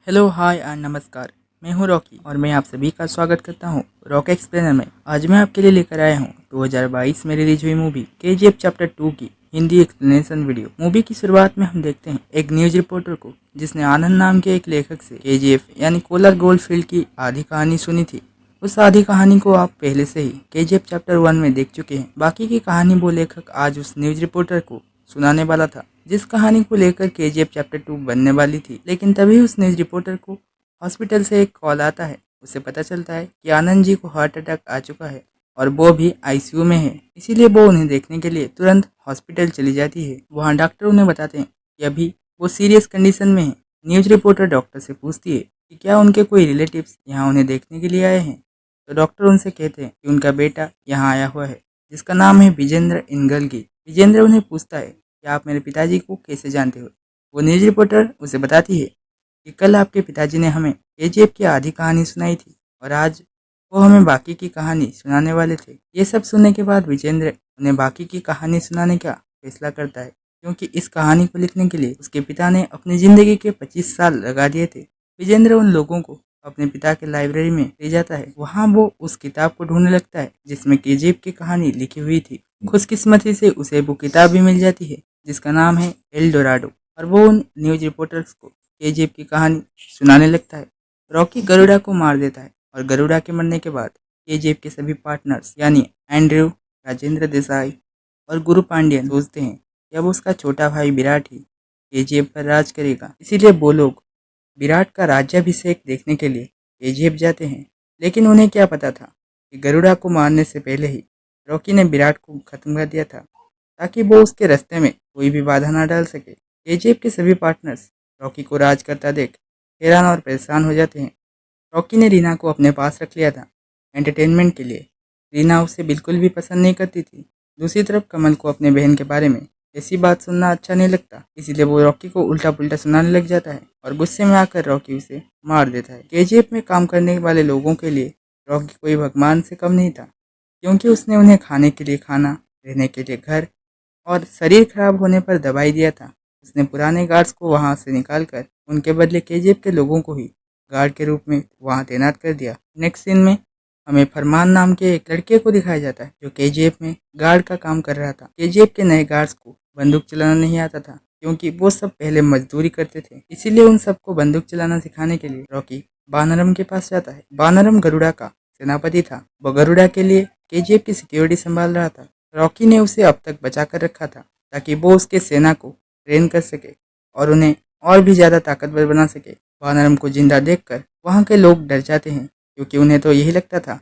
Hello hi and नमस्कार। मैं हूं रॉकी और मैं आप सभी का स्वागत करता हूं रॉक एक्सप्लेनर में। आज मैं आपके लिए लेकर आया हूं 2022 में रिलीज हुई मूवी केजीएफ चैप्टर 2 की हिंदी एक्सप्लेनेशन वीडियो। मूवी की शुरुआत में हम देखते हैं एक न्यूज रिपोर्टर को जिसने आनंद नाम के एक लेखक से केजीएफ यानी कोलार गोल्डफील्ड की आधी कहानी सुनी थी। उस आधी कहानी को आप पहले से ही केजीएफ चैप्टर 1 में देख चुके हैं। बाकी की कहानी वो लेखक आज उस न्यूज रिपोर्टर को सुनाने वाला था जिस कहानी को लेकर केजीएफ चैप्टर 2 बनने वाली थी। लेकिन तभी उस न्यूज रिपोर्टर को हॉस्पिटल से एक कॉल आता है। उसे पता चलता है कि आनंद जी को हार्ट अटैक आ चुका है और वो भी आईसीयू में है। इसीलिए वो उन्हें देखने के लिए तुरंत हॉस्पिटल चली जाती है। वहाँ डॉक्टर उन्हें बताते हैं कि अभी वो सीरियस कंडीशन में है। न्यूज रिपोर्टर डॉक्टर से पूछती है कि क्या उनके कोई रिलेटिव्स यहाँ उन्हें देखने के लिए आए हैं। तो डॉक्टर उनसे कहते हैं कि उनका बेटा यहाँ आया हुआ है जिसका नाम है विजेंद्र इनगलगी। विजेंद्र उन्हें पूछता है कि आप मेरे पिताजी को कैसे जानते हो। वो न्यूज रिपोर्टर उसे बताती है कि कल आपके पिताजी ने हमें केजीएफ की आधी कहानी सुनाई थी और आज वो हमें बाकी की कहानी सुनाने वाले थे। ये सब सुनने के बाद विजेंद्र उन्हें बाकी की कहानी सुनाने का फैसला करता है क्योंकि इस कहानी को लिखने के लिए उसके पिता ने अपनी जिंदगी के 25 साल लगा दिए थे। विजेंद्र उन लोगों को अपने पिता के लाइब्रेरी में ले जाता है। वहाँ वो उस किताब को ढूंढने लगता है जिसमें केजीएफ की कहानी लिखी हुई थी। खुशकिस्मती से उसे वो किताब भी मिल जाती है जिसका नाम है एल डोराडो और वो उन न्यूज रिपोर्टर्स को केजीएफ की कहानी सुनाने लगता है। रॉकी गरुड़ा को मार देता है और गरुड़ा के मरने के बाद केजीएफ के सभी पार्टनर्स यानी एंड्रयू, राजेंद्र देसाई और गुरु पांड्यन सोचते हैं कि अब उसका छोटा भाई विराट ही केजीएफ पर राज करेगा। इसीलिए वो लोग विराट का राज्याभिषेक देखने के लिए केजीएफ जाते हैं। लेकिन उन्हें क्या पता था कि गरुड़ा को मारने से पहले ही रॉकी ने विराट को खत्म कर दिया था ताकि वो उसके रास्ते में कोई भी बाधा ना डाल सके। केजीएफ के सभी पार्टनर्स रॉकी को राज करता देख हैरान और परेशान हो जाते हैं। रॉकी ने रीना को अपने पास रख लिया था एंटरटेनमेंट के लिए। रीना उसे बिल्कुल भी पसंद नहीं करती थी। दूसरी तरफ कमल को अपने बहन के बारे में ऐसी बात सुनना अच्छा नहीं लगता, इसीलिए वो रॉकी को उल्टा पुल्टा सुनाने लग जाता है और गुस्से में आकर रॉकी उसे मार देता है। केजीएफ में काम करने वाले लोगों के लिए रॉकी कोई भगवान से कम नहीं था क्योंकि उसने उन्हें खाने के लिए खाना, रहने के लिए घर और शरीर खराब होने पर दवाई दिया था। उसने पुराने गार्ड्स को वहां से निकालकर उनके बदले केजीएफ के लोगों को ही गार्ड के रूप में वहां तैनात कर दिया। नेक्स्ट सीन में हमें फरमान नाम के एक लड़के को दिखाया जाता है जो केजीएफ में गार्ड का काम कर रहा था। केजीएफ के नए गार्ड्स को बंदूक चलाना नहीं आता था क्योंकि वो सब पहले मजदूरी करते थे। इसीलिए उन सबको बंदूक चलाना सिखाने के लिए रॉकी बानरम के पास जाता है। बानरम गरुड़ा का सेनापति था। वो गरुड़ा के लिए केजीएफ की सिक्योरिटी संभाल रहा था। रॉकी ने उसे अब तक बचा कर रखा था ताकि वो उसके सेना को ट्रेन कर सके और उन्हें और भी ज़्यादा ताकतवर बना सके। वानरम को जिंदा देखकर वहाँ के लोग डर जाते हैं क्योंकि उन्हें तो यही लगता था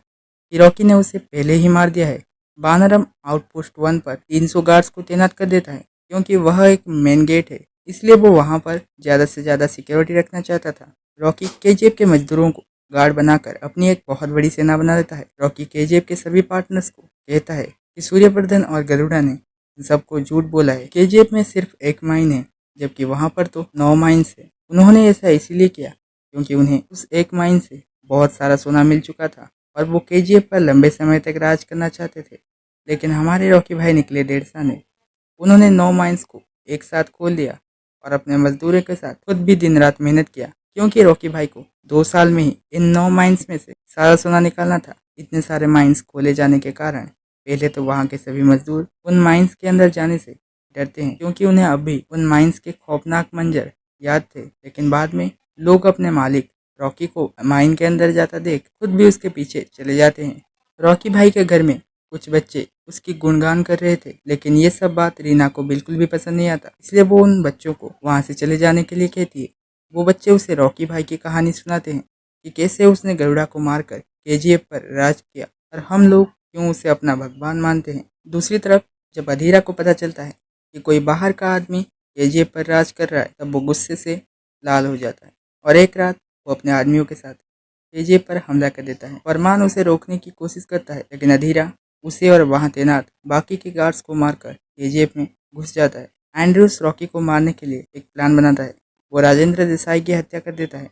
कि रॉकी ने उसे पहले ही मार दिया है। वानरम आउटपोस्ट 1 पर 300 गार्ड्स को तैनात कर देता है क्योंकि वह एक मेन गेट है, इसलिए वो वहाँ पर ज़्यादा से ज़्यादा सिक्योरिटी रखना चाहता था। रॉकी केजीएफ के मजदूरों को गार्ड बनाकर अपनी एक बहुत बड़ी सेना बना लेता है। रॉकी केजीएफ के सभी पार्टनर्स को कहता है कि सूर्यवर्धन और गरुड़ा ने इन सबको झूठ बोला है। केजीएफ में सिर्फ एक माइन है जबकि वहाँ पर तो 9 माइन्स है। उन्होंने ऐसा इसीलिए किया क्योंकि उन्हें उस एक माइन से बहुत सारा सोना मिल चुका था और वो केजीएफ पर लंबे समय तक राज करना चाहते थे। लेकिन हमारे रॉकी भाई निकले डेढ़सा ने उन्होंने 9 माइन्स को एक साथ खोल दिया और अपने मजदूरों के साथ खुद भी दिन रात मेहनत किया क्योंकि रॉकी भाई को 2 साल में ही इन 9 माइन्स में से सारा सोना निकालना था। इतने सारे माइन्स खोले जाने के कारण पहले तो वहाँ के सभी मजदूर उन माइन्स के अंदर जाने से डरते हैं क्योंकि उन्हें अब भी उन माइन्स के खौफनाक मंजर याद थे। लेकिन बाद में लोग अपने मालिक रॉकी को माइन के अंदर जाता देख खुद भी उसके पीछे चले जाते हैं। रॉकी भाई के घर में कुछ बच्चे उसकी गुणगान कर रहे थे लेकिन ये सब बात रीना को बिल्कुल भी पसंद नहीं आता, इसलिए वो उन बच्चों को वहाँ से चले जाने के लिए कहती है। वो बच्चे उसे रॉकी भाई की कहानी सुनाते हैं कि कैसे उसने गरुड़ा को मारकर केजीएफ पर राज किया और हम लोग क्यों उसे अपना भगवान मानते हैं। दूसरी तरफ जब अधीरा को पता चलता है कि कोई बाहर का आदमी केजीएफ पर राज कर रहा है तब वो गुस्से से लाल हो जाता है और एक रात वो अपने आदमियों के साथ केजीएफ पर हमला कर देता है। फरमान उसे रोकने की कोशिश करता है लेकिन अधीरा उसे और वहां तैनात बाकी के गार्ड्स को मारकर केजीएफ में घुस जाता है। एंड्रूस रॉकी को मारने के लिए एक प्लान बनाता है। वो राजेंद्र देसाई की हत्या कर देता है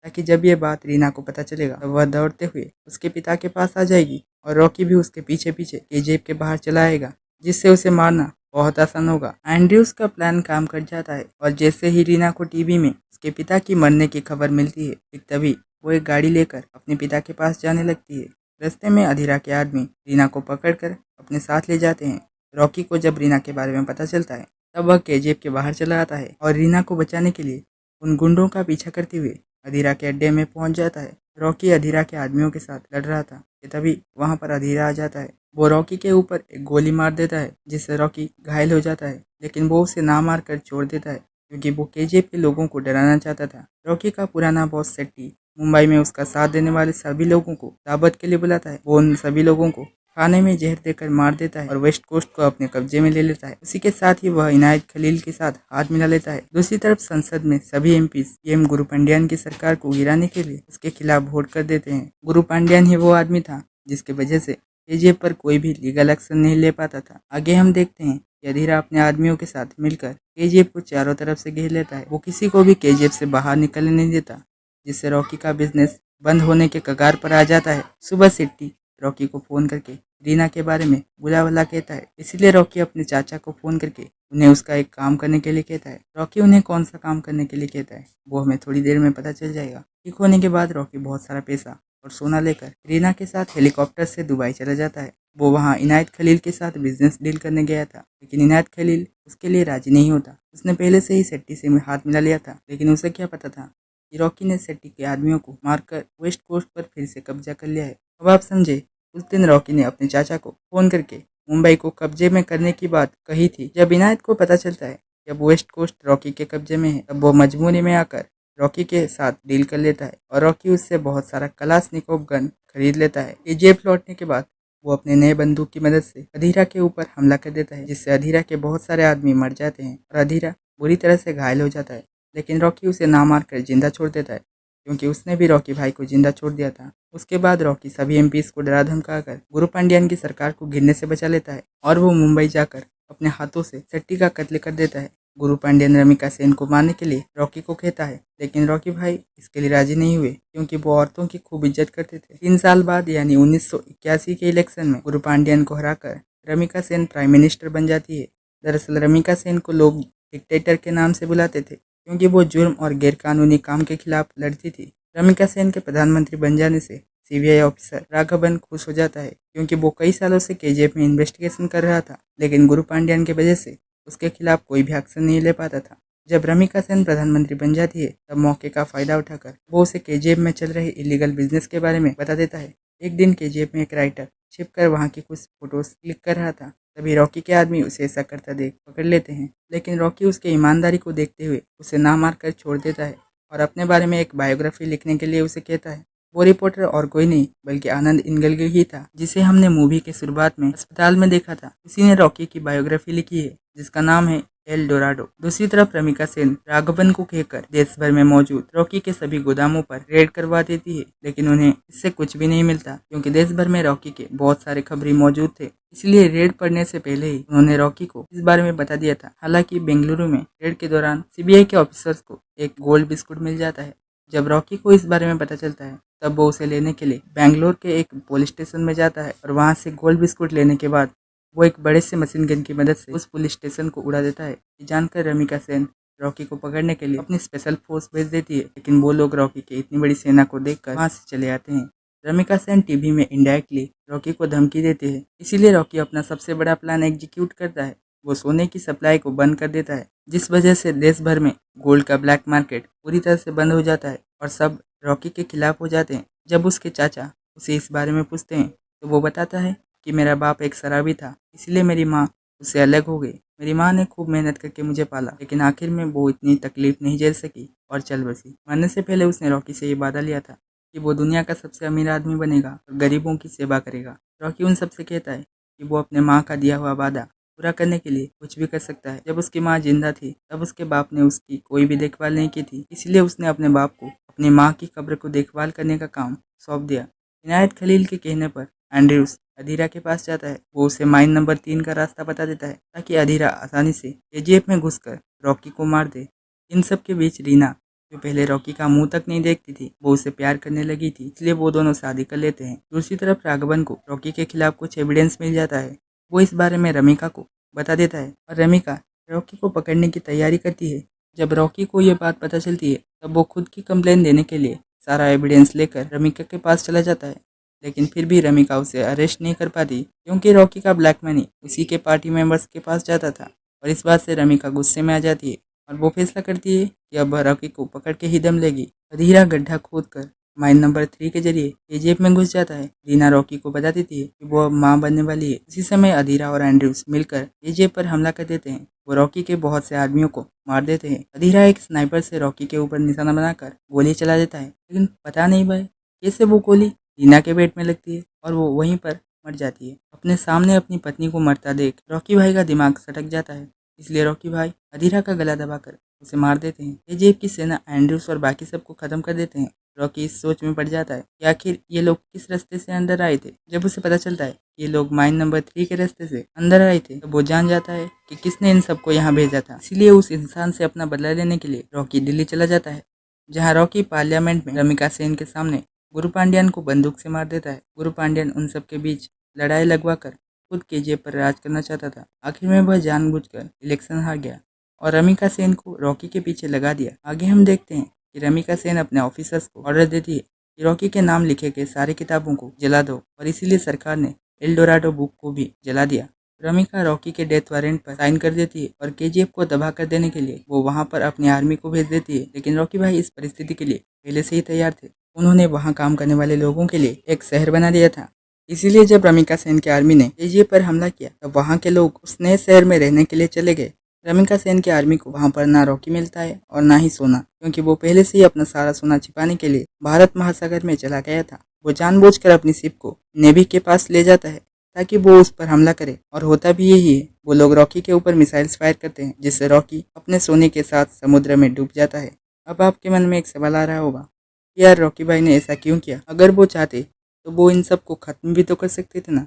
ताकि जब ये बात रीना को पता चलेगा तब वह दौड़ते हुए उसके पिता के पास आ जाएगी और रॉकी भी उसके पीछे पीछे केजीएफ के बाहर चला आएगा जिससे उसे मारना बहुत आसान होगा। एंड्रयूस का प्लान काम कर जाता है और जैसे ही रीना को टीवी में उसके पिता की मरने की खबर मिलती है, ठीक तभी वो एक गाड़ी लेकर अपने पिता के पास जाने लगती है। रास्ते में अधीरा के आदमी रीना को पकड़कर अपने साथ ले जाते हैं। रॉकी को जब रीना के बारे में पता चलता है, तब वह केजीएफ के बाहर चला आता है और रीना को बचाने के लिए उन गुंडों का पीछा करते हुए अधीरा के अड्डे में पहुंच जाता है। रॉकी अधीरा के आदमियों के साथ लड़ रहा था कि तभी वहां पर अधीरा आ जाता है। वो रॉकी के ऊपर एक गोली मार देता है, जिससे रॉकी घायल हो जाता है, लेकिन वो उसे ना मार कर छोड़ देता है क्योंकि वो केजीएफ के लोगों को डराना चाहता था। रॉकी का पुराना बॉस सेट्टी मुंबई में उसका साथ देने वाले सभी लोगों को दावत के लिए बुलाता है। वो उन सभी लोगों को खाने में जहर देकर मार देता है और वेस्ट कोस्ट को अपने कब्जे में ले लेता है। उसी के साथ ही वह इनायत खलील के साथ हाथ मिला लेता है। दूसरी तरफ संसद में सभी एमपीज पीएम गुरु पांड्यान की सरकार को गिराने के लिए उसके खिलाफ वोट कर देते हैं। गुरु पांड्यान ही वो आदमी था जिसके वजह से केजीएफ पर कोई भी लीगल एक्शन नहीं ले पाता था। आगे हम देखते हैं कि अधीरा अपने आदमियों के साथ मिलकर केजीएफ को चारों तरफ से घेर लेता है। वो किसी को भी केजीएफ से बाहर निकलने नहीं देता, जिससे रॉकी का बिजनेस बंद होने के कगार पर आ जाता है। सुबह सिट्टी रॉकी को फोन करके रीना के बारे में बुरा भला कहता है, इसलिए रॉकी अपने चाचा को फोन करके उन्हें उसका एक काम करने के लिए कहता है। रॉकी उन्हें कौन सा काम करने के लिए कहता है वो हमें थोड़ी देर में पता चल जाएगा। ठीक होने के बाद रॉकी बहुत सारा पैसा और सोना लेकर रीना के साथ हेलीकॉप्टर से दुबई चला जाता है। वो वहाँ इनायत खलील के साथ बिजनेस डील करने गया था, लेकिन इनायत खलील उसके लिए राजी नहीं होता। उसने पहले से ही सेट्टी से हाथ मिला लिया था, लेकिन उसे क्या पता था कि रॉकी ने सेट्टी के आदमियों को मारकर वेस्ट कोस्ट पर फिर से कब्जा कर लिया है। अब आप समझे, उस दिन रॉकी ने अपने चाचा को फोन करके मुंबई को कब्जे में करने की बात कही थी। जब इनायत को पता चलता है कि अब वेस्ट कोस्ट रॉकी के कब्जे में है, तब वो मजबूरी में आकर रॉकी के साथ डील कर लेता है और रॉकी उससे बहुत सारा कलाशनिकोव गन खरीद लेता है। केजीएफ लौटने के बाद वो अपने नए बंदूक की मदद से अधीरा के ऊपर हमला कर देता है, जिससे अधीरा के बहुत सारे आदमी मर जाते हैं और अधीरा बुरी तरह से घायल हो जाता है। लेकिन रॉकी उसे ना मारकर जिंदा छोड़ देता है, क्योंकि उसने भी रॉकी भाई को जिंदा छोड़ दिया था। उसके बाद रॉकी सभी एमपीज को डरा धमका कर गुरु पांड्यान की सरकार को गिरने से बचा लेता है और वो मुंबई जाकर अपने हाथों से सेट्टी का कत्ल कर देता है। गुरु पांड्यान रमिका सेन को मारने के लिए रॉकी को कहता है, लेकिन रॉकी भाई इसके लिए राजी नहीं हुए क्योंकि वो औरतों की खूब इज्जत करते थे। 3 साल बाद यानी 1981 के इलेक्शन में गुरु पांड्यान को हराकर रमिका सेन प्राइम मिनिस्टर बन जाती है। दरअसल रमिका सेन को लोग डिक्टेटर के नाम से बुलाते थे क्योंकि वो जुर्म और गैरकानूनी काम के खिलाफ लड़ती थी। रमिका सेन के प्रधानमंत्री बन जाने से सीबीआई ऑफिसर राघवन खुश हो जाता है, क्योंकि वो कई सालों से केजीएफ में इन्वेस्टिगेशन कर रहा था, लेकिन गुरु पांड्यान की वजह से उसके खिलाफ कोई भी एक्शन नहीं ले पाता था। जब रमिका सेन प्रधानमंत्री बन जाती है, तब मौके का फायदा उठाकर वो उसे केजीएफ में चल रहे इलीगल बिजनेस के बारे में बता देता है। एक दिन केजीएफ में एक राइटर छिपकर वहाँ की कुछ फोटोज क्लिक कर रहा था, तभी रॉकी के आदमी उसे ऐसा करता देख पकड़ लेते हैं, लेकिन रॉकी उसके ईमानदारी को देखते हुए उसे ना मारकर छोड़ देता है और अपने बारे में एक बायोग्राफी लिखने के लिए उसे कहता है। वो रिपोर्टर और कोई नहीं बल्कि आनंद इनगलगी ही था, जिसे हमने मूवी के शुरुआत में अस्पताल में देखा था। उसी ने रॉकी की बायोग्राफी लिखी है, जिसका नाम है एल डोराडो। दूसरी तरफ रमिका सेन राघवन को कहकर देश भर में मौजूद रॉकी के सभी गोदामों पर रेड करवा देती है, लेकिन उन्हें इससे कुछ भी नहीं मिलता क्योंकि देश भर में रॉकी के बहुत सारे खबरी मौजूद थे। इसलिए रेड पड़ने से पहले ही उन्होंने रॉकी को इस बारे में बता दिया था। हालांकि बेंगलुरु में रेड के दौरान सीबीआई के ऑफिसर्स को एक गोल्ड बिस्कुट मिल जाता है। जब रॉकी को इस बारे में पता चलता है, तब वो उसे लेने के लिए बैंगलोर के एक पुलिस स्टेशन में जाता है और वहां से गोल्ड बिस्कुट लेने के बाद वो एक बड़े से मशीन गन की मदद से उस पुलिस स्टेशन को उड़ा देता है। ये जानकर रमिका सेन रॉकी को पकड़ने के लिए अपनी स्पेशल फोर्स भेज देती है, लेकिन वो लोग रॉकी की इतनी बड़ी सेना को देखकर वहां से चले आते हैं। रमिका सेन टीवी में इनडायरेक्टली रॉकी को धमकी देते हैं, इसीलिए रॉकी अपना सबसे बड़ा प्लान एग्जीक्यूट करता है। वो सोने की सप्लाई को बंद कर देता है, जिस वजह से देश भर में गोल्ड का ब्लैक मार्केट पूरी तरह से बंद हो जाता है और सब रॉकी के खिलाफ हो जाते हैं। जब उसके चाचा उसे इस बारे में पूछते हैं, तो वो बताता है कि मेरा बाप एक शराबी था, इसलिए मेरी माँ उससे अलग हो गई। मेरी माँ ने खूब मेहनत करके मुझे पाला, लेकिन आखिर में वो इतनी तकलीफ नहीं झेल सकी और चल बसी। मरने से पहले उसने रॉकी से ये वादा लिया था कि वो दुनिया का सबसे अमीर आदमी बनेगा और गरीबों की सेवा करेगा। रॉकी उन सबसे कहता है कि वो अपने माँ का दिया हुआ वादा पूरा करने के लिए कुछ भी कर सकता है। जब उसकी माँ जिंदा थी, तब उसके बाप ने उसकी कोई भी देखभाल नहीं की थी, इसलिए उसने अपने बाप को अपनी माँ की कब्र को देखभाल करने का काम सौंप दिया। इनायत खलील के कहने पर एंड्रयूस अधीरा के पास जाता है। वो उसे माइन नंबर 3 का रास्ता बता देता है, ताकि अधीरा आसानी से केजीएफ में घुसकर रॉकी को मार दे। इन सब के बीच रीना, जो पहले रॉकी का मुंह तक नहीं देखती थी, वो उसे प्यार करने लगी थी, इसलिए वो दोनों शादी कर लेते हैं। दूसरी तरफ राघवन को रॉकी के खिलाफ कुछ एविडेंस मिल जाता है। वो इस बारे में रमिका को बता देता है और रमिका रॉकी को पकड़ने की तैयारी करती है। जब रॉकी को ये बात पता चलती है तब वो खुद की कंप्लेन देने के लिए सारा एविडेंस लेकर रमिका के पास चला जाता है, लेकिन फिर भी रमिका उसे अरेस्ट नहीं कर पाती क्योंकि रॉकी का ब्लैक मनी उसी के पार्टी मेंबर्स के पास जाता था। और इस बात से रमिका गुस्से में आ जाती है और वो फैसला करती है कि अब वह रॉकी को पकड़ के ही दम लेगी। अधीरा गड्ढा खोद कर माइन नंबर 3 के जरिए केजीएफ में घुस जाता है। रीना रॉकी को बता देती है कि वो अब मां बनने वाली है। उसी समय अधीरा और एंड्रूस मिलकर केजीएफ पर हमला कर देते हैं। वो रॉकी के बहुत से आदमियों को मार देते हैं। अधीरा एक स्नाइपर से रॉकी के ऊपर निशाना बनाकर गोली चला देता है, लेकिन पता नहीं भाई कैसे वो गोली रीना के पेट में लगती है और वो वहीं पर मर जाती है। अपने सामने अपनी पत्नी को मरता देख रॉकी भाई का दिमाग सटक जाता है, इसलिए रॉकी भाई अधीरा का गला दबाकर उसे मार देते हैं। केजीएफ की सेना एंड्रूस और बाकी सबको खत्म कर देते हैं। रॉकी इस सोच में पड़ जाता है कि आखिर ये लोग किस रास्ते से अंदर आए थे। जब उसे पता चलता है कि ये लोग माइन नंबर 3 के रास्ते से अंदर आए थे, तब वो जान जाता है कि किसने इन सबको यहाँ भेजा था। इसीलिए उस इंसान से अपना बदला लेने के लिए रॉकी दिल्ली चला जाता है, जहाँ रॉकी पार्लियामेंट में रमिका सेन के सामने गुरु पांड्यन को बंदूक से मार देता है। गुरु पांड्यन उन सबके बीच लड़ाई लगवाकर खुद केजीएफ पर राज करना चाहता था। आखिर में वह जानबूझकर इलेक्शन हार गया और रमिका सेन को रॉकी के पीछे लगा दिया। आगे हम देखते हैं कि रमिका सेन अपने ऑफिसर्स को ऑर्डर देती है कि रॉकी के नाम लिखे गए सारी किताबों को जला दो, और इसीलिए सरकार ने एल्डोराडो बुक को भी जला दिया। रमिका रॉकी के डेथ वारंट पर साइन कर देती है और केजीएफ को तबाह कर देने के लिए वो वहां पर अपनी आर्मी को भेज देती है। लेकिन रॉकी भाई इस परिस्थिति के लिए पहले से ही तैयार थे। उन्होंने वहां काम करने वाले लोगों के लिए एक शहर बना दिया था। इसीलिए जब रमिका सेन की आर्मी ने केजीएफ पर हमला किया तब वहां के लोग उस नए शहर में रहने के लिए चले गए। रमिका सेन की आर्मी को वहां पर ना रॉकी मिलता है और ना ही सोना, क्योंकि वो पहले से ही अपना सारा सोना छिपाने के लिए भारत महासागर में चला गया था। वो जानबूझकर अपनी शिप को नेवी के पास ले जाता है ताकि वो उस पर हमला करे, और होता भी यही है। वो लोग रॉकी के ऊपर मिसाइल्स फायर करते हैं, जिससे रॉकी अपने सोने के साथ समुद्र में डूब जाता है। अब आपके मन में एक सवाल आ रहा होगा कि यार रॉकी भाई ने ऐसा क्यों किया? अगर वो चाहते तो वो इन सबको खत्म भी तो कर सकते थे ना,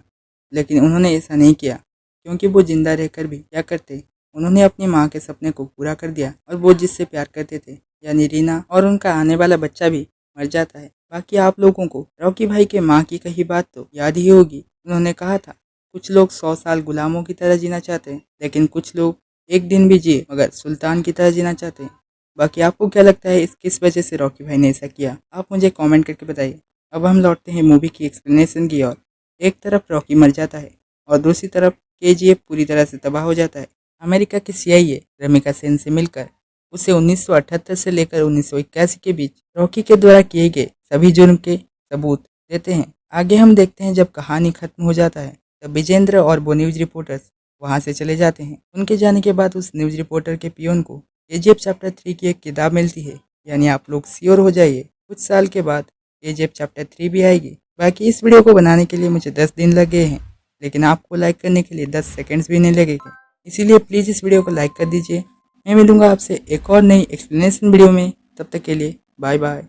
लेकिन उन्होंने ऐसा नहीं किया, क्योंकि वो जिंदा रहकर भी क्या करते, उन्होंने अपनी माँ के सपने को पूरा कर दिया और वो जिससे प्यार करते थे यानी रीना और उनका आने वाला बच्चा भी मर जाता है। बाकी आप लोगों को रॉकी भाई के माँ की कही बात तो याद ही होगी। उन्होंने कहा था कुछ लोग 100 साल गुलामों की तरह जीना चाहते हैं, लेकिन कुछ लोग एक दिन भी जिए मगर सुल्तान की तरह जीना चाहते हैं। बाकी आपको क्या लगता है इस किस वजह से रॉकी भाई ने ऐसा किया? आप मुझे कमेंट करके बताइए। अब हम लौटते हैं मूवी की एक्सप्लेनेशन की ओर। एक तरफ रॉकी मर जाता है और दूसरी तरफ केजीएफ पूरी तरह से तबाह हो जाता है। अमेरिका के सीआईए रमिका सेन से मिलकर उसे 1978 से लेकर 1981 के बीच रॉकी के द्वारा किए गए सभी जुर्म के सबूत देते हैं। आगे हम देखते हैं जब कहानी खत्म हो जाता है तब विजेंद्र और वो न्यूज रिपोर्टर्स वहां से चले जाते हैं। उनके जाने के बाद उस न्यूज रिपोर्टर के पियोन को केजीएफ चैप्टर 3 की एक किताब मिलती है, यानी आप लोग श्योर हो जाइए कुछ साल के बाद केजीएफ चैप्टर 3 भी आएगी। बाकी इस वीडियो को बनाने के लिए मुझे 10 दिन लगे हैं, लेकिन आपको लाइक करने के लिए 10 सेकंड्स भी नहीं लगेंगे, इसीलिए प्लीज़ इस वीडियो को लाइक कर दीजिए। मैं मिलूंगा आपसे एक और नई एक्सप्लेनेशन वीडियो में, तब तक के लिए बाय बाय।